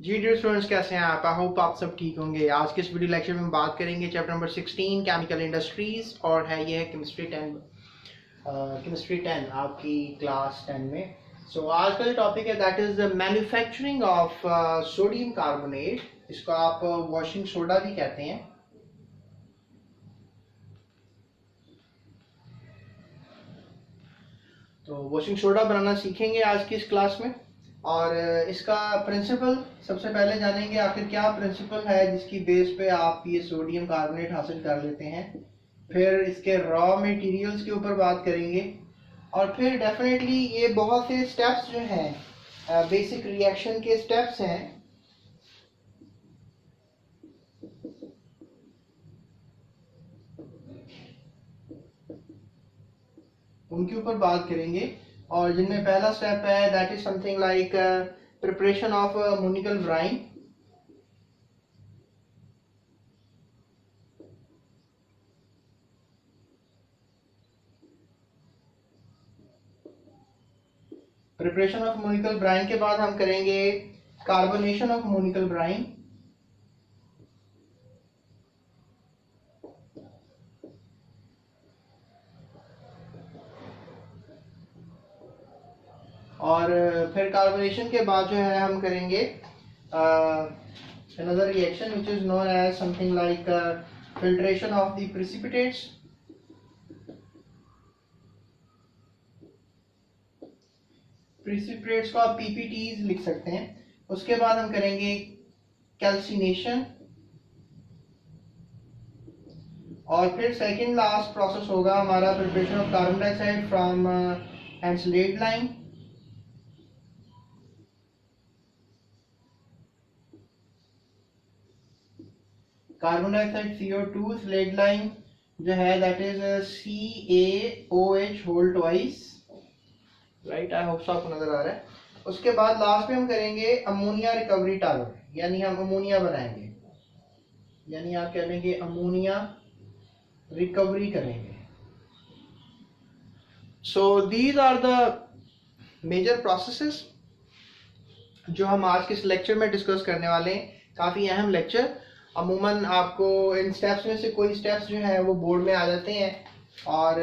जी dear students, कैसे हैं आप? आई होप आप सब ठीक होंगे। आज के इस वीडियो लेक्चर में हम बात करेंगे चैप्टर नंबर 16 केमिकल इंडस्ट्रीज, और है ये है केमिस्ट्री 10 आपकी क्लास 10 में। सो आज का जो टॉपिक है that is the manufacturing of sodium carbonate. इसको आप वॉशिंग सोडा भी कहते हैं। तो वॉशिंग सोडा बनाना सीखेंगे आज की इस क्लास में, और इसका प्रिंसिपल सबसे पहले जानेंगे। आखिर क्या प्रिंसिपल है जिसकी बेस पे आप ये सोडियम कार्बोनेट हासिल कर लेते हैं। फिर इसके रॉ मटेरियल्स के ऊपर बात करेंगे, और फिर डेफिनेटली ये बहुत से स्टेप्स जो हैं, बेसिक रिएक्शन के स्टेप्स हैं, उनके ऊपर बात करेंगे। और जिनमें पहला स्टेप है that is something like preparation of ammoniacal brine. Preparation of ammoniacal brine के बाद हम करेंगे कार्बोनेशन ऑफ अमोनिकल ब्राइन। और फिर कार्बोनेशन के बाद जो है हम करेंगे another reaction which is known as something like filtration of the precipitates. प्रिसिपिटेट्स को आप पीपीटीज लिख सकते हैं। उसके बाद हम करेंगे कैल्सिनेशन, और फिर सेकंड लास्ट प्रोसेस होगा हमारा preparation of carbon dioxide from and slaked lime. Carbon dioxide CO2 slaked lime जो है that is CaOH whole twice, right. I hope आपको नजर आ रहा है। उसके बाद लास्ट में हम करेंगे अमोनिया रिकवरी टावर, यानी हम अमोनिया बनाएंगे, यानी आप कह लेंगे अमोनिया रिकवरी करेंगे। So these are the major processes जो हम आज के इस लेक्चर में डिस्कस करने वाले हैं। काफ़ी अहम लेक्चर। अमूमन आपको इन स्टेप्स में से कोई स्टेप्स जो है वो बोर्ड में आ जाते हैं, और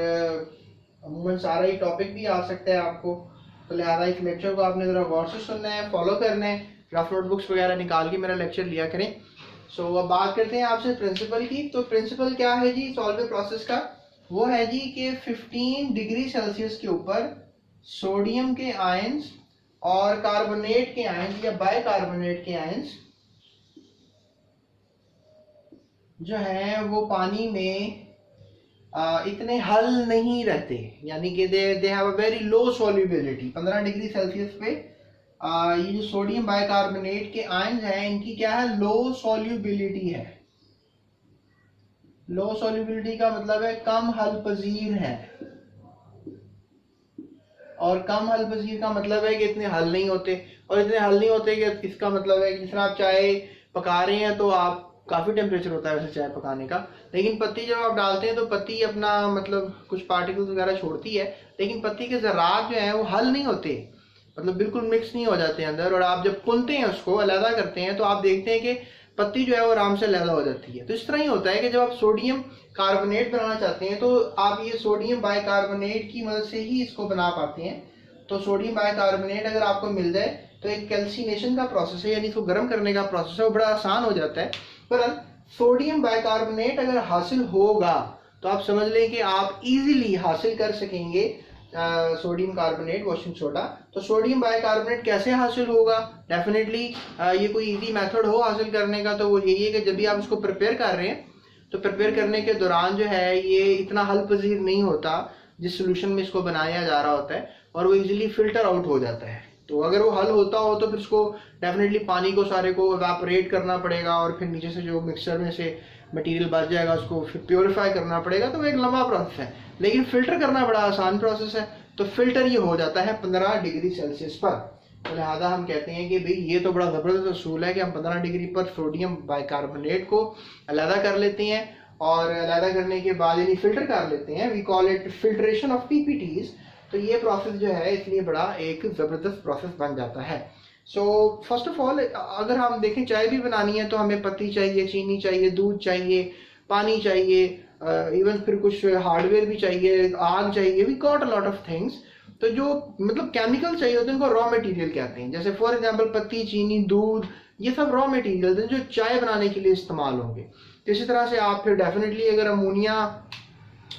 अमूमन सारा ही टॉपिक भी आ सकता है आपको। तो लिहाजा इस लेक्चर को आपने ज़रा गौर से सुनना है, फॉलो करना है, रफ नोटबुक्स वगैरह निकाल के मेरा लेक्चर लिया करें। सो अब बात करते हैं आपसे प्रिंसिपल की। तो प्रिंसिपल क्या है जी सॉल्वेंट प्रोसेस का? वो है जी कि 15 डिग्री सेल्सियस के ऊपर सोडियम के आयंस और कार्बोनेट के आयंस या बाइकार्बोनेट के आयंस जो है वो पानी में इतने हल नहीं रहते, यानी कि they have a very low solubility. 15 degree Celsius पे ये जो सोडियम बाइकार्बोनेट के आयंस हैं इनकी क्या है, लो सॉल्युबिलिटी है। लो सॉल्युबिलिटी का मतलब है कम हल पजीर है, और कम हल पजीर का मतलब है कि इतने हल नहीं होते। और इतने हल नहीं होते कि इसका मतलब है कि जिस तरह आप चाय पका रहे हैं तो आप काफ़ी टेम्परेचर होता है वैसे चाय पकाने का, लेकिन पत्ती जब आप डालते हैं तो पत्ती अपना मतलब कुछ पार्टिकल्स वगैरह छोड़ती है, लेकिन पत्ती के ज़रात जो हैं वो हल नहीं होते, मतलब बिल्कुल मिक्स नहीं हो जाते अंदर। और आप जब पुनते हैं उसको अलहदा करते हैं तो आप देखते हैं कि पत्ती जो है वो आराम से अलहदा हो जाती है। तो इस तरह ही होता है कि जब आप सोडियम कार्बोनेट बनाना चाहते हैं तो आप ये सोडियम बाइकार्बोनेट की मदद से ही इसको बना पाते हैं। तो सोडियम बाइकार्बोनेट अगर आपको मिल जाए तो एक कैल्सिनेशन का प्रोसेस है, यानी इसको गर्म करने का प्रोसेस है, वो बड़ा आसान हो जाता है। पर सोडियम बाइकार्बोनेट अगर हासिल होगा तो आप समझ लें कि आप इजीली हासिल कर सकेंगे सोडियम कार्बोनेट वॉशिंग सोडा। तो सोडियम बाइकार्बोनेट कैसे हासिल होगा? डेफिनेटली ये कोई इजी मेथड हो हासिल करने का तो वो यही है कि जब भी आप इसको प्रिपेयर कर रहे हैं तो प्रिपेयर करने के दौरान जो है ये इतना हल पजीर नहीं होता जिस सोल्यूशन में इसको बनाया जा रहा होता है, और वो इजीली फिल्टर आउट हो जाता है। तो अगर वो हल होता हो तो फिर उसको डेफिनेटली पानी को सारे को इवेपोरेट करना पड़ेगा, और फिर नीचे से जो मिक्सचर में से मटेरियल बच जाएगा उसको फिर प्योरीफाई करना पड़ेगा। तो वो एक लंबा प्रोसेस है, लेकिन फिल्टर करना बड़ा आसान प्रोसेस है। तो फिल्टर ये हो जाता है 15 डिग्री सेल्सियस पर। तो लिहाजा हम कहते हैं कि भाई ये तो बड़ा ज़बरदस्त असूल है कि हम 15 डिग्री पर सोडियम बाइकार्बोनेट को अलहदा कर लेते हैं, और अलहदा करने के बाद यानी फिल्टर कर लेते हैं। We call it filtration of PPTs. तो ये प्रोसेस जो है इसलिए बड़ा एक ज़बरदस्त प्रोसेस बन जाता है। सो फर्स्ट ऑफ ऑल अगर हम देखें चाय भी बनानी है तो हमें पत्ती चाहिए, चीनी चाहिए, दूध चाहिए, पानी चाहिए, इवन फिर कुछ हार्डवेयर भी चाहिए, आग चाहिए, we got a lot of things. तो जो मतलब केमिकल चाहिए होते हैं उनको रॉ मटेरियल कहते हैं। जैसे फॉर एग्जांपल पत्ती, चीनी, दूध, ये सब रॉ मटेरियल हैं जो चाय बनाने के लिए इस्तेमाल होंगे। तो इसी तरह से आप फिर डेफिनेटली अगर अमोनिया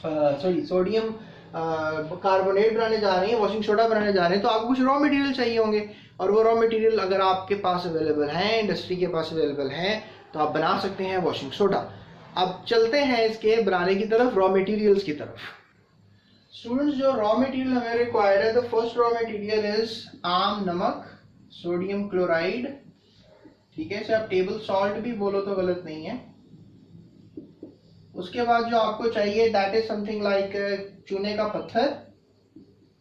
सोडियम कार्बोनेट बनाने जा रहे हैं, वॉशिंग सोडा बनाने जा रहे हैं, तो आपको कुछ रॉ मटेरियल चाहिए होंगे। और वो रॉ मटेरियल अगर आपके पास अवेलेबल हैं, इंडस्ट्री के पास अवेलेबल हैं, तो आप बना सकते हैं वॉशिंग सोडा। अब चलते हैं इसके बनाने की तरफ, रॉ मटेरियल्स की तरफ। स्टूडेंट्स, जो रॉ मटेरियल हमें रिक्वायर्ड है, the first raw material is आम नमक, सोडियम क्लोराइड। ठीक है, इसे आप टेबल सॉल्ट भी बोलो तो गलत नहीं है। उसके बाद जो आपको चाहिए दैट इज समथिंग लाइक चूने का पत्थर,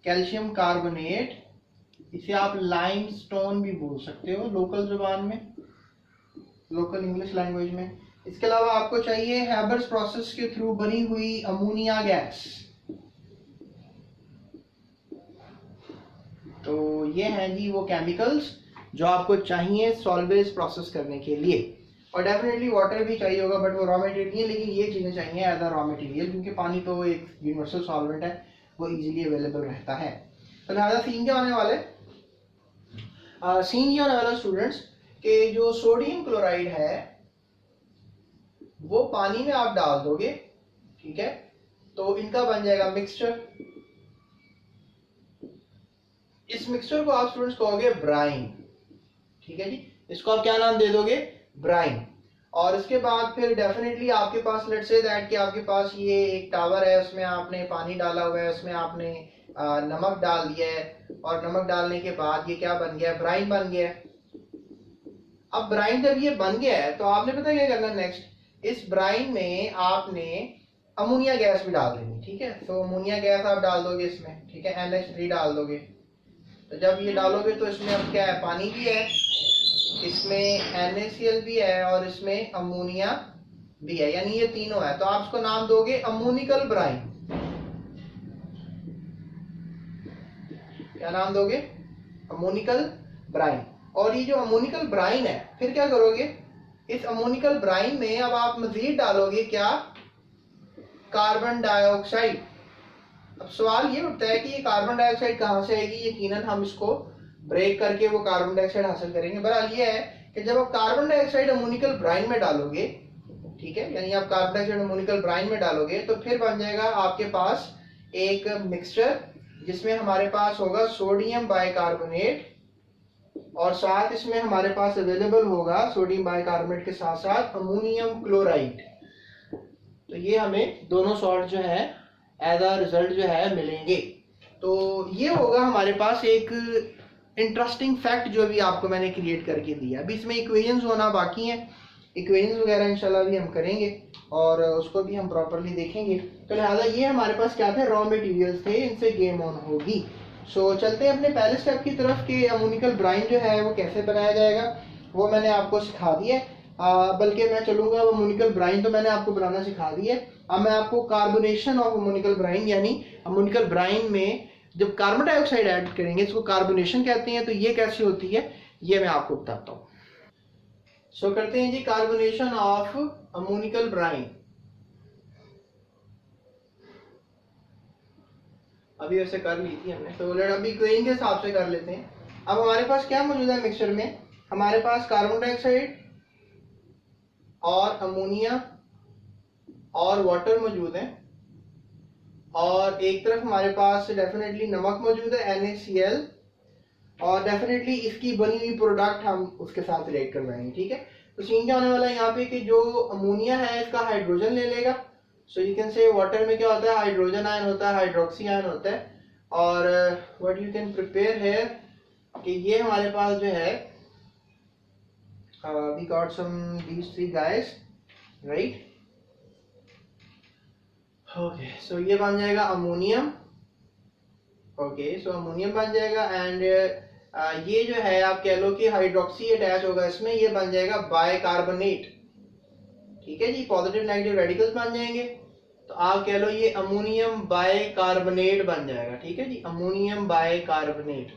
कैल्शियम कार्बोनेट, इसे आप लाइम स्टोन भी बोल सकते हो लोकल जुबान में, लोकल इंग्लिश लैंग्वेज में। इसके अलावा आपको चाहिए हैबर्स प्रोसेस के थ्रू बनी हुई अमोनिया गैस। तो ये हैं जी वो केमिकल्स जो आपको चाहिए सॉल्वेज प्रोसेस करने के लिए। और डेफिनेटली वाटर भी चाहिए होगा, बट वो रॉ मटेरियल नहीं है, लेकिन ये चीज़ें चाहिए एज अ रॉ मटेरियल, क्योंकि पानी तो एक यूनिवर्सल सॉल्वेंट है, वो इजीली अवेलेबल रहता है। तो लिहाजा सीन क्या होने वाले, सीन ये होने वाला स्टूडेंट्स कि जो सोडियम क्लोराइड है वो पानी में आप डाल दोगे, ठीक है, तो इनका बन जाएगा मिक्सचर। इस मिक्सचर को आप स्टूडेंट्स कहोगे ब्राइन। ठीक है जी, इसको आप क्या नाम दे दोगे, ब्राइन। और इसके बाद फिर डेफिनेटली आपके पास लेट्स से दैट कि आपके पास ये एक टावर है, उसमें आपने पानी डाला हुआ है, उसमें आपने नमक डाल दिया है, और नमक डालने के बाद ये क्या बन गया, ब्राइन बन गया है। अब ब्राइन जब ये बन गया है तो आपने पता क्या करना नेक्स्ट, इस ब्राइन में आपने अमोनिया गैस भी डाल देनी। ठीक है, तो अमोनिया गैस आप डाल दोगे इसमें, ठीक है, NH3 डाल दोगे। तो जब ये डालोगे तो इसमें अब क्या है, पानी भी है, इसमें NaCl भी है, और इसमें अमोनिया भी है, यानी ये तीनों है। तो आप इसको नाम दोगे अमोनिकल ब्राइन। क्या नाम दोगे, अमोनिकल ब्राइन। और ये जो अमोनिकल ब्राइन है, फिर क्या करोगे, इस अमोनिकल ब्राइन में अब आप मजीद डालोगे क्या, कार्बन डाइऑक्साइड। अब सवाल ये उठता है कि ये कार्बन डाइऑक्साइड कहाँ से आएगी, यकीनन हम इसको ब्रेक करके वो कार्बन डाइऑक्साइड हासिल करेंगे। बहरहाल ये है कि जब आप कार्बन डाइऑक्साइड अमोनिकल ब्राइन में डालोगे, ठीक है, यानी आप कार्बन डाइऑक्साइड अमोनिकल ब्राइन में डालोगे, तो फिर बन जाएगा आपके पास एक मिक्सचर जिसमें हमारे पास होगा सोडियम बाइकार्बोनेट, और साथ इसमें हमारे पास अवेलेबल होगा सोडियम बाइकार्बोनेट के साथ साथ अमोनियम क्लोराइड। तो ये हमें दोनों सॉल्ट जो है एज अ रिजल्ट जो है मिलेंगे। तो ये होगा हमारे पास एक इंटरेस्टिंग फैक्ट जो भी आपको मैंने क्रिएट करके दिया। अभी इसमें इक्वेशंस होना बाकी हैं, इक्वेशंस वगैरह इंशाल्लाह भी हम करेंगे और उसको भी हम प्रॉपरली देखेंगे। तो लिहाजा ये हमारे पास क्या थे, रॉ मटेरियल्स थे, इनसे गेम ऑन होगी। सो चलते हैं अपने पहले स्टेप की तरफ कि अमोनिकल ब्राइन जो है वो कैसे बनाया जाएगा, वो मैंने आपको सिखा दिया है। बल्कि मैं चलूंगा, वो अमोनिकल ब्राइन तो मैंने आपको बनाना सिखा दिया है। अब मैं आपको कार्बोनेशन ऑफ अमोनिकल ब्राइन, यानी अमोनिकल ब्राइन में जब कार्बन डाइऑक्साइड ऐड करेंगे, इसको कार्बोनेशन कहते हैं, तो ये कैसे होती है ये मैं आपको बताता हूँ। सो करते हैं जी कार्बोनेशन ऑफ अमोनिकल ब्राइन। अभी वैसे कर ली थी हमने, तो अभी इक्वेशन के हिसाब से कर लेते हैं। अब हमारे पास क्या मौजूद है मिक्सचर में, हमारे पास कार्बन डाइऑक्साइड और अमोनिया और वाटर मौजूद है, और एक तरफ हमारे पास डेफिनेटली नमक मौजूद है NaCl, और डेफिनेटली इसकी बनी हुई प्रोडक्ट हम उसके साथ रिएक्ट करवाएंगे। ठीक है, तो सीन क्या होने वाला है यहाँ पे कि जो अमोनिया है इसका हाइड्रोजन ले लेगा। So you can say water में क्या होता है, हाइड्रोजन आयन होता है, हाइड्रोक्सी आयन होता है। और व्हाट यू कैन प्रिपेयर है कि ये हमारे पास जो है we got some these three guys, right. Okay, so ये बन जाएगा अमोनियम। ओके, सो अमोनियम बन जाएगा, एंड ये जो है आप कह लो कि हाइड्रोक्सी अटैच होगा इसमें, ये बन जाएगा बाइकार्बोनेट। ठीक है जी, पॉजिटिव नेगेटिव रेडिकल्स बन जाएंगे, तो आप कह लो ये अमोनियम बाइकार्बोनेट बन जाएगा। ठीक है जी, अमोनियम बाइकार्बोनेट।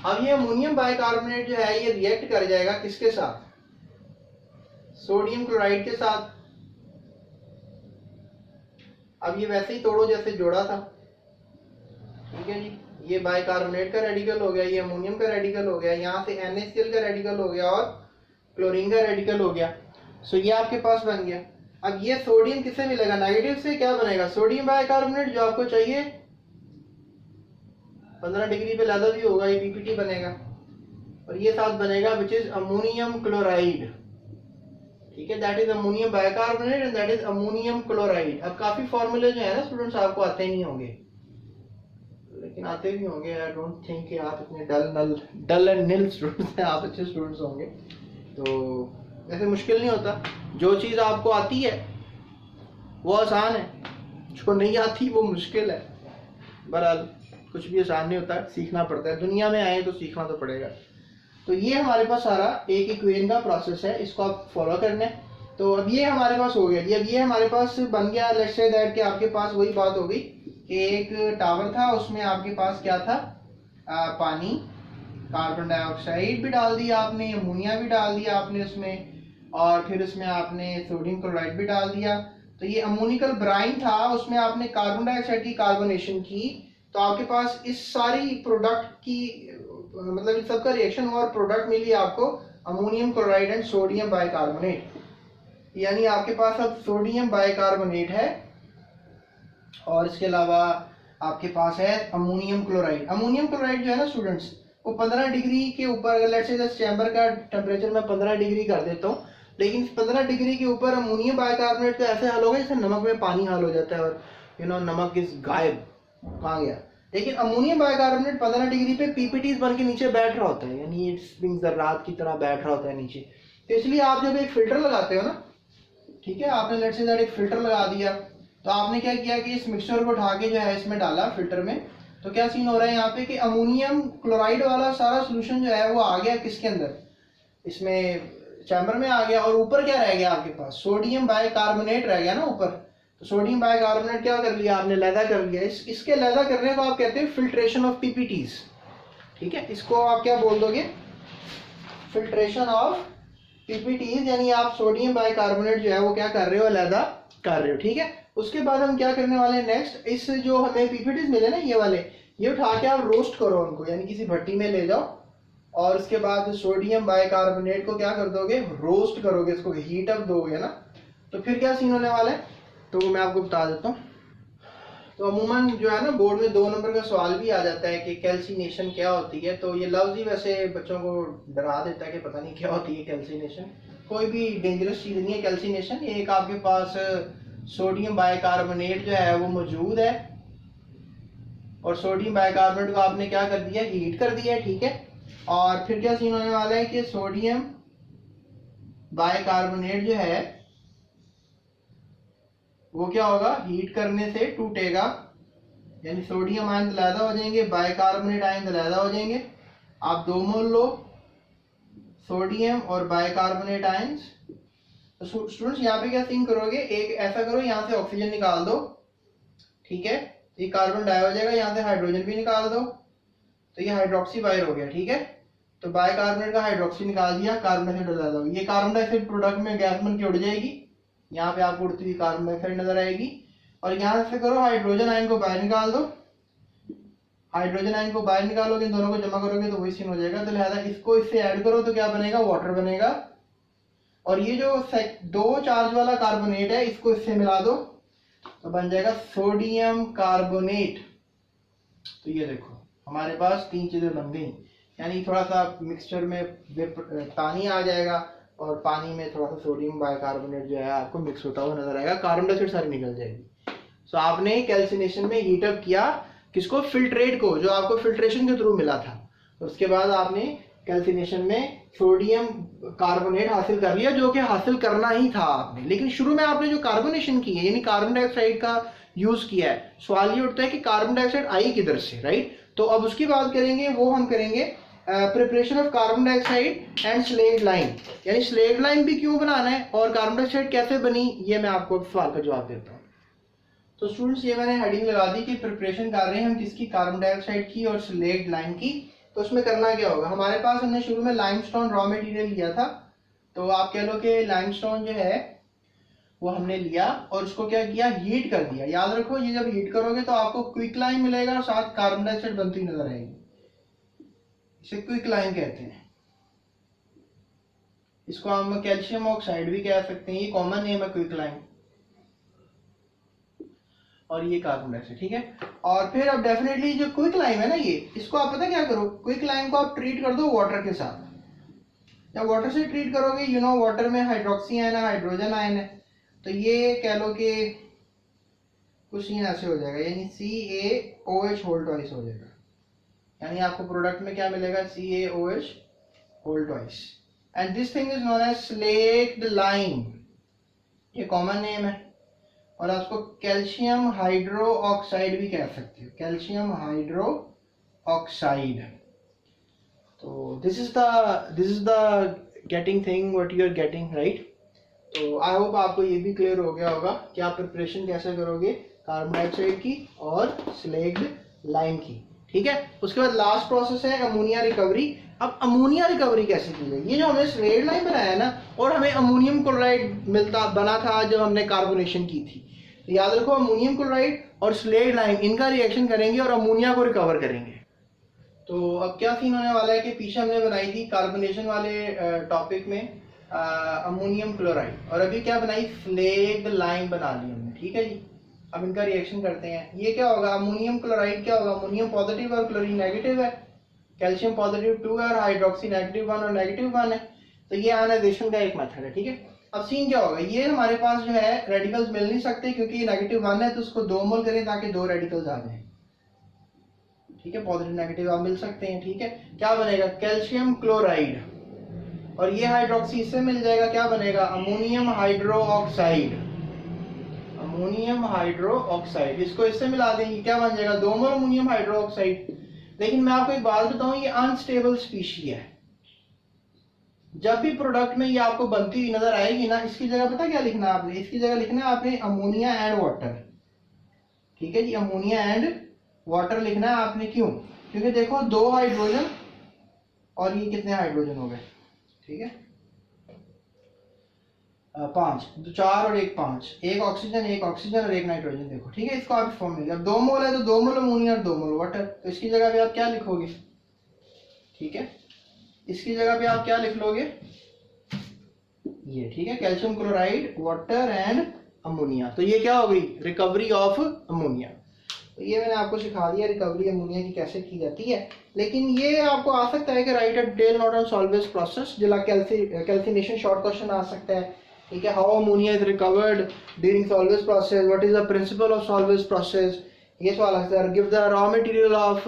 अब ये अमोनियम बाइकार्बोनेट जो है ये रिएक्ट कर जाएगा किसके साथ, सोडियम क्लोराइड के साथ। अब ये वैसे ही तोड़ो जैसे जोड़ा था, ठीक है जी। ये बाइकार्बोनेट का रेडिकल हो गया, ये अमोनियम का रेडिकल हो गया, यहाँ से NaCl का रेडिकल हो गया और क्लोरीन का रेडिकल हो गया। सो ये आपके पास बन गया। अब ये सोडियम किससे मिलेगा, नेगेटिव से, क्या बनेगा, सोडियम बाइकार्बोनेट जो आपको चाहिए 15 डिग्री पे लैदा भी होगा, ये PPT बनेगा। और ये साथ बनेगा विच इज अमोनियम क्लोराइड, ठीक है, that is ammonium bicarbonate and that is ammonium chloride. अब काफी फॉर्मूले जो है ना स्टूडेंट्स आपको आते नहीं होंगे, लेकिन आते भी होंगे। आई डोंट थिंक कि आप इतने डल एंड निल स्टूडेंट्स हैं, आप अच्छे स्टूडेंट्स होंगे, तो वैसे मुश्किल नहीं होता। जो चीज़ आपको आती है वो आसान है, जो नहीं आती वो मुश्किल है। बहरहाल कुछ भी आसान नहीं होता, सीखना पड़ता है, दुनिया में आए तो सीखना तो पड़ेगा। तो ये हमारे पास सारा एक इक्वेशन का प्रोसेस है, इसको आप फॉलो करना है। तो अब ये हमारे पास हो गया जी। अब ये हमारे पास बन गया, लेट्स से दैट कि आपके पास वही बात हो गई कि एक टावर था, उसमें आपके पास क्या था, पानी, कार्बन डाइऑक्साइड भी डाल दिया आपने, अमोनिया भी डाल दिया आपने उसमें, और फिर उसमें आपने सोडियम क्लोराइड भी डाल दिया। तो ये अमोनिकल ब्राइन था, उसमें आपने कार्बन डाइऑक्साइड की कार्बोनेशन की, तो आपके पास इस सारी प्रोडक्ट की मतलब इस सबका रिएक्शन हुआ और प्रोडक्ट मिली आपको ammonium chloride and sodium bicarbonate. यानी आपके पास अब सोडियम बाइकार्बोनेट है और इसके अलावा आपके पास है अमोनियम क्लोराइड। अमोनियम क्लोराइड जो है ना स्टूडेंट्स, वो 15 डिग्री के ऊपर, अगर लेट्स से चैम्बर का टेम्परेचर मैं 15 डिग्री कर देता हूँ, लेकिन 15 डिग्री के ऊपर अमोनियम बाइकार्बोनेट तो ऐसे हल होगा जैसे नमक में पानी हल हो जाता है और नमक इज गायब, कहाँ गया। लेकिन अमोनियम बाइकार्बोनेट 15 डिग्री पे पीपीटीज बन के नीचे बैठ रहा होता है, यानी इट्स बीइंग ज़र्रात की तरह बैठ रहा होता है नीचे। तो इसलिए आप जब एक फिल्टर लगाते हो ना, ठीक है, आपने लेट्स से एक फिल्टर लगा दिया, तो आपने क्या किया कि इस मिक्सचर को उठा के जो है इसमें डाला फिल्टर में, तो क्या सीन हो रहा है यहाँ पे कि अमोनियम क्लोराइड वाला सारा सोल्यूशन जो है वो आ गया किसके अंदर, इसमें चैम्बर में आ गया, और ऊपर क्या रह गया आपके पास, सोडियम बाइकार्बोनेट रह गया ना ऊपर। तो सोडियम बाइकार्बोनेट क्या कर लिया आपने, लैदा कर लिया। इसके लैदा करने को आप कहते हैं फिल्ट्रेशन ऑफ पीपीटीज, ठीक है, इसको आप क्या बोल दोगे, फिल्ट्रेशन ऑफ पीपीटीज, यानी आप सोडियम बाइकार्बोनेट जो है वो क्या कर रहे हो, लैदा कर रहे हो, ठीक है। उसके बाद हम क्या करने वाले हैं नेक्स्ट, इस जो हमें पीपीटीज मिले ना ये वाले, ये उठा के आप रोस्ट करो उनको, यानी किसी भट्टी में ले जाओ, और उसके बाद सोडियम बाइकार्बोनेट को क्या कर दोगे, रोस्ट करोगे, इसको हीट अप दोगे ना। तो फिर क्या सीन होने वाला है, तो मैं आपको बता देता हूँ। तो अमूमन जो है ना बोर्ड में 2 नंबर का सवाल भी आ जाता है कि कैल्सिनेशन क्या होती है। तो ये लफ्ज ही वैसे बच्चों को डरा देता है कि पता नहीं क्या होती है कैल्सिनेशन। कोई भी डेंजरस चीज़ नहीं है कैल्सिनेशन। ये एक आपके पास सोडियम बाइकार्बोनेट जो है वो मौजूद है, और सोडियम बाइकार्बोनेट को आपने क्या कर दिया, हीट कर दिया, ठीक है। और फिर क्या सीन होने वाला है कि सोडियम बाइकार्बोनेट जो है वो क्या होगा, हीट करने से टूटेगा, यानी सोडियम आयन अलहदा हो जाएंगे, बाइकार्बोनेट आयन अलहदा हो जाएंगे। आप 2 मोल लो सोडियम और बाइकार्बोनेट आयंस। तो स्टूडेंट्स यहाँ पे क्या सीन करोगे, एक ऐसा करो, यहाँ से ऑक्सीजन निकाल दो, ठीक है, ये कार्बन डाई हो जाएगा, यहाँ से हाइड्रोजन भी निकाल दो, तो ये हाइड्रोक्सी बायर हो गया, ठीक है। तो बाइकार्बोनेट का हाइड्रोक्सी निकाल दिया, कार्बन डाइऑक्साइड डाल दो, ये कार्बन डाइऑक्साइड प्रोडक्ट में गैस बन के उड़ जाएगी, यहाँ पे आपको उड़ती हुई कार्बन डाइऑक्साइड नजर आएगी। और यहाँ से करो हाइड्रोजन आयन को बाहर निकाल दो, हाइड्रोजन आयन को बाहर निकालोगे, इन दोनों को जमा करोगे तो वही सीन हो जाएगा। तो लिहाजा इसको इससे ऐड करो तो क्या बनेगा, वाटर बनेगा। और ये जो 2 चार्ज वाला कार्बोनेट है इसको इससे मिला दो तो बन जाएगा सोडियम कार्बोनेट। तो ये देखो हमारे पास 3 चीजें बन गई, यानी थोड़ा सा मिक्सचर में पानी आ जाएगा और पानी में थोड़ा सा सोडियम बाइकार्बोनेट जो है आपको मिक्स होता हुआ नजर आएगा, कार्बन डाइऑक्साइड सारी निकल जाएगी। सो आपने कैल्सिनेशन में हीट अप किया किसको, फिल्ट्रेट को, जो आपको फिल्ट्रेशन के थ्रू मिला था। तो उसके बाद आपने कैल्सिनेशन में सोडियम कार्बोनेट हासिल कर लिया, जो कि हासिल करना ही था आपने। लेकिन शुरू में आपने जो कार्बोनेशन की है यानी कार्बन डाइऑक्साइड का यूज किया है, सवाल ये उठता है कि कार्बन डाइऑक्साइड आई किधर से, राइट। तो अब उसकी बात करेंगे, वो हम करेंगे preparation of carbon dioxide and slag line, यानी स्लेग लाइन भी क्यों बनाना है और कार्बन डाइऑक्साइड कैसे बनी, ये मैं आपको सवाल का जवाब देता हूँ। तो स्टूडेंट्स ये मैंने हेडिंग लगा दी कि प्रिपरेशन कर रहे हैं हम किसकी, कार्बन डाइऑक्साइड की और स्लेग लाइन की। तो उसमें करना क्या होगा, हमारे पास हमने शुरू में लाइमस्टोन रॉ मटेरियल लिया था, तो आप कह लो कि लाइमस्टोन जो है वो हमने लिया और उसको क्या किया, हीट कर दिया। याद रखो ये जब हीट करोगे तो आपको क्विकलाइन मिलेगा और साथ कार्बन डाइऑक्साइड बनती नजर आएगी, इसे क्विकलाइन कहते हैं। इसको हम कैल्शियम ऑक्साइड भी कह सकते हैं, ये कॉमन नेम है क्विकलाइन, और ये कार्बन डाइऑक्साइड, ठीक है। और फिर अब डेफिनेटली जो क्विकलाइन है ना, ये इसको आप पता क्या करो, क्विकलाइन को आप ट्रीट कर दो वाटर के साथ। जब वाटर से ट्रीट करोगे, यू नो वाटर में हाइड्रोक्सी आयन है, हाइड्रोजन आयन है, तो ये कह लो कि कुछ सीन ऐसे हो जाएगा, यानी CaOH होल ट्वाइस हो जाएगा, यानी आपको प्रोडक्ट में क्या मिलेगा, CaOH whole twice, and this thing is known as slaked lime, ये कॉमन नेम है। और आपको कैल्शियम हाइड्रो ऑक्साइड भी कह सकते हो, कैल्शियम हाइड्रो ऑक्साइड। तो this is the getting thing what you are getting, right. तो आई होप आपको ये भी क्लियर हो गया होगा कि आप प्रिपरेशन कैसे करोगे कार्बन डाइऑक्साइड की और स्लेक्ड लाइम की, ठीक है। उसके बाद लास्ट प्रोसेस है अमोनिया रिकवरी। अब अमोनिया रिकवरी कैसे की जाए, ये जो हमने स्लेक्ड लाइम बनाया है ना, और हमें अमोनियम क्लोराइड बना था जब हमने कार्बोनेशन की थी, तो याद रखो अमोनियम क्लोराइड और स्लेक्ड लाइम इनका रिएक्शन करेंगे और अमोनिया को रिकवर करेंगे। तो अब क्या सीन होने वाला है कि पीछे हमने बनाई थी कार्बोनेशन वाले टॉपिक में अमोनियम क्लोराइड, और अभी क्या बनाई, स्लेक्ड लाइम बना ली हमने, ठीक है जी। अब इनका रिएक्शन करते हैं, ये क्या होगा, अमोनियम क्लोराइड क्या होगा, अमोनियम पॉजिटिव और क्लोरीन नेगेटिव है, कैल्शियम पॉजिटिव 2 है और हाइड्रोक्सी नेगेटिव 1 और नेगेटिव 1 है, तो ये आयनाइजेशन का एक मेथड है, ठीक है। अब सीन क्या होगा, ये हमारे पास जो है रेडिकल्स मिल नहीं सकते क्योंकि ये नेगेटिव 1 है, तो उसको 2 मोल करें ताकि 2 रेडिकल्स आ जाए, ठीक है। पॉजिटिव नेगेटिव आप मिल सकते हैं, ठीक है। क्या बनेगा, कैल्शियम क्लोराइड, और ये हाइड्रोक्सी इससे मिल जाएगा, क्या बनेगा, ammonium hydro oxide, ammonium hydro oxide. इसको इससे मिला देंगे, क्या बन जाएगा, 2 मोल अमोनियम हाइड्रो ऑक्साइड। लेकिन मैं आपको एक बात बताऊं, ये अनस्टेबल स्पीशी है, जब भी प्रोडक्ट में ये आपको बनती हुई नजर आएगी ना, इसकी जगह पता क्या लिखना है आपने, इसकी जगह लिखना है आपने अमोनिया एंड वाटर, ठीक है जी, अमोनिया एंड वाटर लिखना है आपने। क्यों, क्योंकि देखो 2 हाइड्रोजन और ये कितने हाइड्रोजन हो गए, ठीक है, 5, 4 और 1 5, एक ऑक्सीजन और एक नाइट्रोजन, देखो, ठीक है। इसको आप फॉर्म में, अब 2 मोल है तो 2 मोल अमोनिया और 2 मोल वाटर, तो इसकी जगह पे आप क्या लिखोगे, ठीक है, इसकी जगह पे आप क्या लिख लोगे, ये, ठीक है, calcium chloride water and ammonia. तो ये क्या हो गई, रिकवरी ऑफ अमोनिया। तो ये मैंने आपको सिखा दिया रिकवरी अमोनिया की कैसे की जाती है। लेकिन ये आपको आ सकता है कि write a detail note on Solvay's process, जिला कैल्सिनेशन शॉर्ट क्वेश्चन आ सकता है, ठीक है। How ammonia is recovered during Solvay's process, what is the principle of Solvay's process, ये सवाल आ सकता है। Give the raw material of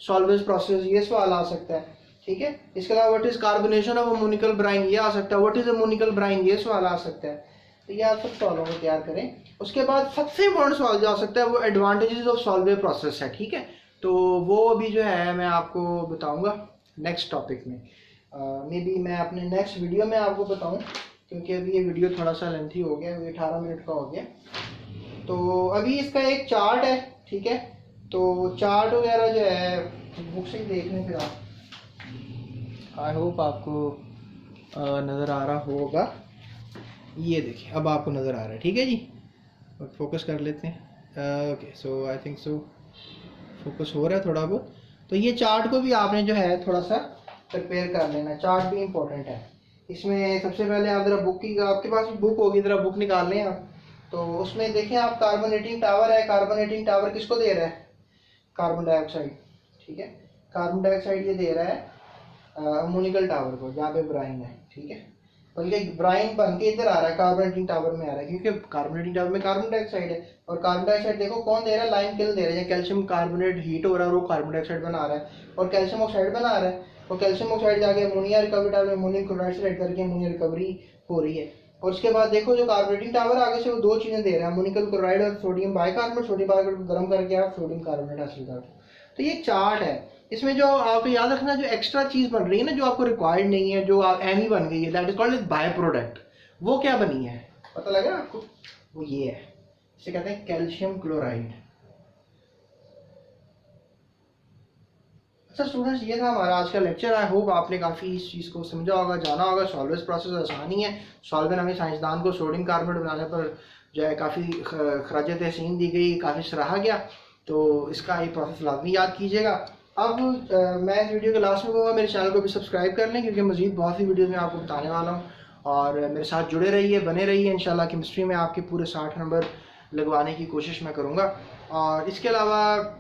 Solvay's process, ये सवाल आ सकता है, ठीक है। इसके अलावा what is carbonation of ammoniacal brine, ये आ सकता है। व्हाट इज अमोनिकल ब्राइन, ये सवाल आ सकता है। तो ये आप सब सवालों को तैयार करें। उसके बाद सबसे इंपॉर्टेंट सवाल जो आ सकता है वो एडवांटेजेस ऑफ सॉल्वे प्रोसेस है, ठीक है। तो वो अभी जो है मैं आपको बताऊंगा नेक्स्ट टॉपिक में, मे बी मैं अपने नेक्स्ट वीडियो में आपको बताऊं, क्योंकि अभी ये वीडियो थोड़ा सा लेंथी हो गया, 18 मिनट का हो गया। तो अभी इसका एक चार्ट है, ठीक है। तो चार्ट वगैरह जो है बुक से ही देख लें फिर आप, आई होप आपको नज़र आ रहा होगा। ये देखिए अब आपको नज़र आ रहा है, ठीक है जी। फोकस कर लेते हैं, okay, so I think so focus हो रहा है थोड़ा बहुत। तो ये चार्ट को भी आपने जो है थोड़ा सा प्रिपेयर कर लेना, चार्ट भी इम्पोर्टेंट है। इसमें सबसे पहले आप ज़रा बुक की, आपके पास बुक होगी, ज़रा बुक निकाल लें आप। तो उसमें देखें आप, कार्बोनेटिंग टावर है, कार्बोनेटिंग टावर किसको दे रहा है, कार्बन डाइऑक्साइड, ठीक है। कार्बन डाइऑक्साइड ये दे रहा है अमोनिकल टावर को, जहाँ पे ब्राइन है, ठीक है। बल्कि ब्राइन बन के इधर आ रहा है, कार्बोनेटिंग टावर में आ रहा है, क्योंकि कार्बोनेटिंग टावर में कार्बन डाइऑक्साइड है। और कार्बन डाइऑक्साइड देखो कौन दे रहा है, लाइम किल दे रहा है। कैल्शियम कार्बोनेट हीट हो रहा है और वो कार्बन डाइऑक्साइड बना रहा है, और कैल्शियम ऑक्साइड बना रहा है, और कैल्शियम ऑक्साइड जाके अमोनिया रिकवरी टावर में अमोनियम क्लोराइड से रेड करके अमोनिया रिकवरी हो रही है। और उसके बाद देखो जो कार्बोनेटिंग टावर आगे से वो 2 चीजें दे रहा है, अमोनिकल क्लोराइड और सोडियम बाइकार्बोनेट। सोडियम बाइकार्बोनेट गर्म करके आप सोडियम कार्बोनेट हासिल करते हो। तो ये चार्ट है, इसमें जो आपको याद रखना, जो एक्स्ट्रा चीज बन रही है ना, जो आपको रिक्वायर्ड नहीं है, जो एम ही बन गई है, that is called by product, वो क्या बनी है पता लगा आपको, वो ये है, इसे कहते हैं कैल्शियम क्लोराइड। अच्छा स्टूडेंट्स, ये था हमारा आज का लेक्चर। आई होप आपने काफ़ी इस चीज़ को समझा होगा, जाना होगा। सॉल्वेंट प्रोसेस आसानी है। सॉल्वेंट हमें साइंसदान को सोडियम कार्बोनेट बनाने पर जो है काफ़ी खराज तहसीन दी गई, काफ़ी सराहा गया। तो इसका ये प्रोसेस लाजमी याद कीजिएगा। अब मैं इस वीडियो के लास्ट में कहूँगा मेरे चैनल को भी सब्सक्राइब कर लें, क्योंकि मज़ीद बहुत सी वीडियोज़ में आपको बताने वाला हूँ। और मेरे साथ जुड़े रहिए, बने रहिए। इंशाल्लाह केमिस्ट्री में आपके पूरे 60 नंबर लगवाने की कोशिश मैं करूँगा। और इसके अलावा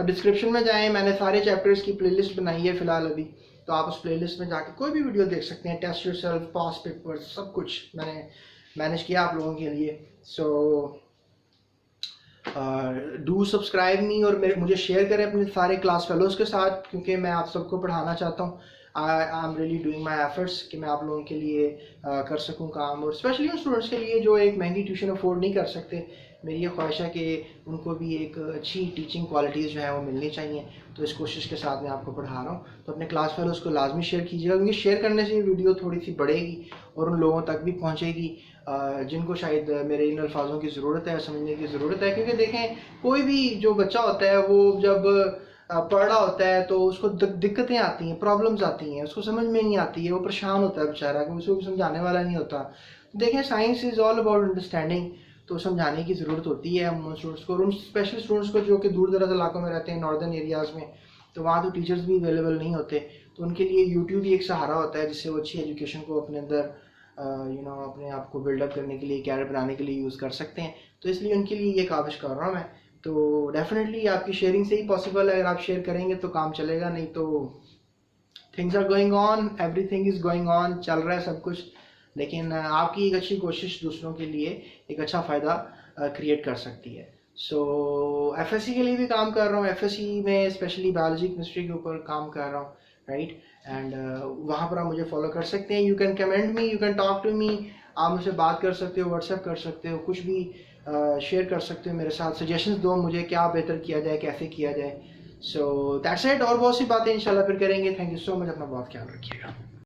डिस्क्रिप्शन में जाएं, मैंने सारे चैप्टर्स की प्लेलिस्ट बनाई है फ़िलहाल अभी, तो आप उस प्लेलिस्ट में जाके कोई भी वीडियो देख सकते हैं। टेस्ट योरसेल्फ, पास पेपर्स, सब कुछ मैंने मैनेज किया आप लोगों के लिए। सो डू सब्सक्राइब मी, और मुझे शेयर करें अपने सारे क्लास फेलोज़ के साथ, क्योंकि मैं आप सबको पढ़ाना चाहता हूँ। I am really doing my efforts कि मैं आप लोगों के लिए कर सकूँ काम, और स्पेशली उन स्टूडेंट्स के लिए जो एक महंगी ट्यूशन अफोर्ड नहीं कर सकते। मेरी ये ख्वाहिश है कि उनको भी एक अच्छी टीचिंग क्वालिटीज़ जो है वो मिलनी चाहिए। तो इस कोशिश के साथ मैं आपको पढ़ा रहा हूँ। तो अपने क्लास फेलोज़ को लाजमी शेयर कीजिएगा, क्योंकि शेयर करने से वीडियो थोड़ी सी बढ़ेगी और उन लोगों तक भी पहुँचेगी जिनको शायद मेरे इन अल्फाजों की ज़रूरत है, समझने की ज़रूरत है। क्योंकि देखें, कोई भी जो बच्चा होता है वो जब पढ़ रहा होता है तो उसको दिक्कतें आती हैं, प्रॉब्लम्स आती हैं, उसको समझ में नहीं आती है, वो परेशान होता है बेचारा, कि उसको समझाने वाला नहीं होता। देखें, science is all about understanding. तो समझाने की ज़रूरत होती है उन स्टूडेंट्स को, और उन स्पेशल स्टूडेंट्स को जो कि दूर दराज इलाकों में रहते हैं, नॉर्दर्न एरियाज़ में, तो वहाँ तो टीचर्स भी अवेलेबल नहीं होते। तो उनके लिए यूट्यूब भी एक सहारा होता है, जिससे वो अच्छी एजुकेशन को अपने अंदर अपने आप को बिल्डअप करने के लिए, कैरियर बनाने के लिए यूज़ कर सकते हैं। तो इसलिए उनके लिए ये काविश कर रहा हूँ मैं। तो डेफिनेटली आपकी शेयरिंग से ही पॉसिबल है। अगर आप शेयर करेंगे तो काम चलेगा, नहीं तो things are going on, everything is going on, चल रहा है सब कुछ। लेकिन आपकी एक अच्छी कोशिश दूसरों के लिए एक अच्छा फ़ायदा क्रिएट कर सकती है। सो एफएससी के लिए भी काम कर रहा हूँ। एफएससी में स्पेशली बायोलॉजी केमिस्ट्री के ऊपर काम कर रहा हूँ, राइट। एंड वहाँ पर आप मुझे फॉलो कर सकते हैं। You can comment me, you can talk to me. आप मुझसे बात कर सकते हो, व्हाट्सएप कर सकते हो, कुछ भी शेयर कर सकते हो मेरे साथ। सजेशंस दो मुझे, क्या बेहतर किया जाए, कैसे किया जाए। So that's it. और बहुत सी बातें इंशाल्लाह फिर करेंगे। Thank you so much. अपना बहुत ख्याल रखिएगा।